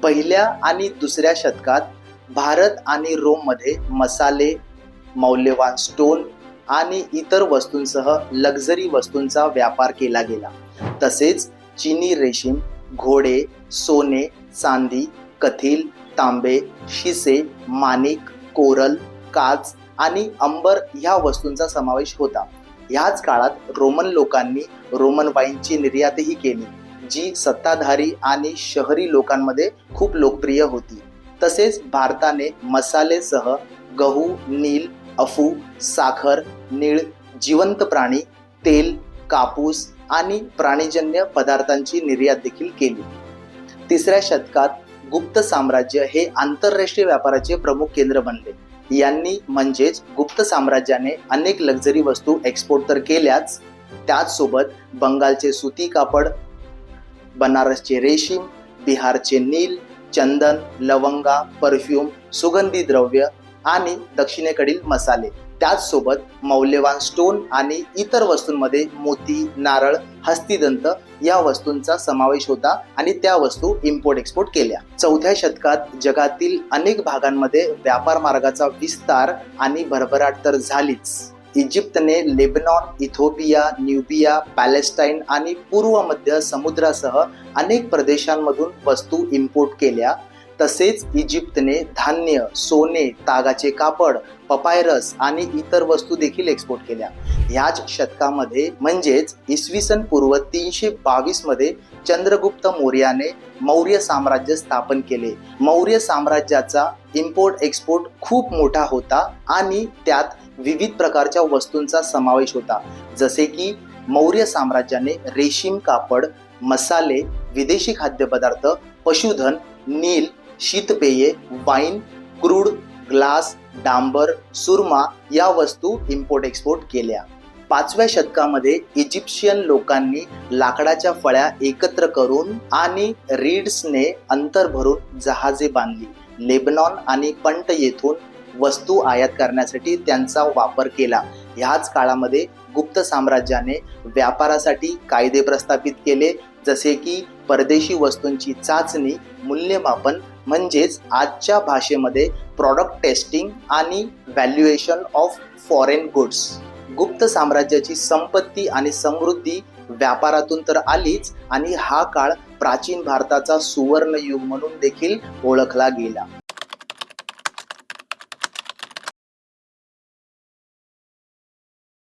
पहिल्या आणि दुसऱ्या शतकात भारत आणि रोममध्ये मसाले, मौल्यवान स्टोन आणि इतर वस्तूंसह लक्झरी वस्तूंचा व्यापार केला गेला. तसेच चीनी रेशीम, घोडे, सोने, चांदी, कथील, तांबे, शिसे, माणिक, कोरल, काच आणि अंबर ह्या वस्तूंचा समावेश होता. ह्याच काळात रोमन लोकांनी रोमन वाईनची निर्यातही केली, जी सत्ताधारी आणि शहरी लोकांमध्ये खूप लोकप्रिय होती. तसेच भारताने मसालेसह गहू, नील, अफू, साखर, नीळ, जिवंत प्राणी, तेल, कापूस आणि प्राणीजन्य पदार्थांची निर्यात देखील केली. तिसऱ्या शतकात गुप्त साम्राज्य हे आंतरराष्ट्रीय व्यापाराचे प्रमुख केंद्र बनले. यांनी म्हणजेच गुप्त साम्राज्याने अनेक लक्झरी वस्तू एक्सपोर्ट तर केल्याच, त्याचसोबत बंगालचे सुती कापड, बनारसचे रेशीम, बिहारचे नील, चंदन, लवंगा, परफ्यूम, सुगंधी द्रव्य आणि दक्षिणेकडील मसाले, त्याचसोबत मौल्यवान स्टोन आणि इतर वस्तूंमध्ये मोती, नारळ, हस्तिदंत या वस्तूंचा समावेश होता आणि त्या वस्तू इम्पोर्ट एक्सपोर्ट केल्या. चौथ्या शतकात जगातील अनेक भागांमध्ये व्यापार मार्गाचा विस्तार आणि भरभराट तर झालीच. इजिप्तने लेबनॉन, इथिओपिया, न्यूबिया, पॅलेस्टाईन आणि पूर्व मध्य समुद्रासह अनेक प्रदेशांमधून वस्तू इम्पोर्ट केल्या. तसेच इजिप्तने धान्य, सोने, तागाचे कापड, पपायरस आणि इतर वस्तू देखील एक्सपोर्ट केल्या. ह्याच शतकामध्ये म्हणजेच इसवी सन पूर्व 322 मध्ये चंद्रगुप्त मौर्याने मौर्य साम्राज्य स्थापन केले. मौर्य साम्राज्याचा इम्पोर्ट एक्सपोर्ट खूप मोठा होता आणि त्यात विविध प्रकारच्या वस्तूंचा समावेश होता. जसे की मौर्य साम्राज्याने रेशीम कापड, मसाले, विदेशी खाद्यपदार्थ, पशुधन, नील, शीतपेये, वाईन, क्रूड, ग्लास, डांबर, सुरमा या वस्तू इम्पोर्ट एक्सपोर्ट केल्या. पाचव्या शतकामध्ये इजिप्शियन लोकांनी लाकडाच्या फळ्या एकत्र करून आणि रीड्सने अंतर भरून जहाजे बांधली. लेबनॉन आणि पंट येथून वस्तू आयात करण्यासाठी त्यांचा वापर केला. ह्याच काळामध्ये गुप्त साम्राज्याने व्यापारासाठी कायदे प्रस्थापित केले, जसे की परदेशी वस्तूंची चाचणी, मूल्यमापन म्हणजेच आजच्या भाषेमध्ये प्रॉडक्ट टेस्टिंग आणि व्हॅल्युएशन ऑफ फॉरेन गुड्स. गुप्त साम्राज्याची संपत्ती आणि समृद्धी व्यापारातून तर आलीच आणि हा काळ प्राचीन भारताचा सुवर्ण युग म्हणून देखील ओळखला गेला.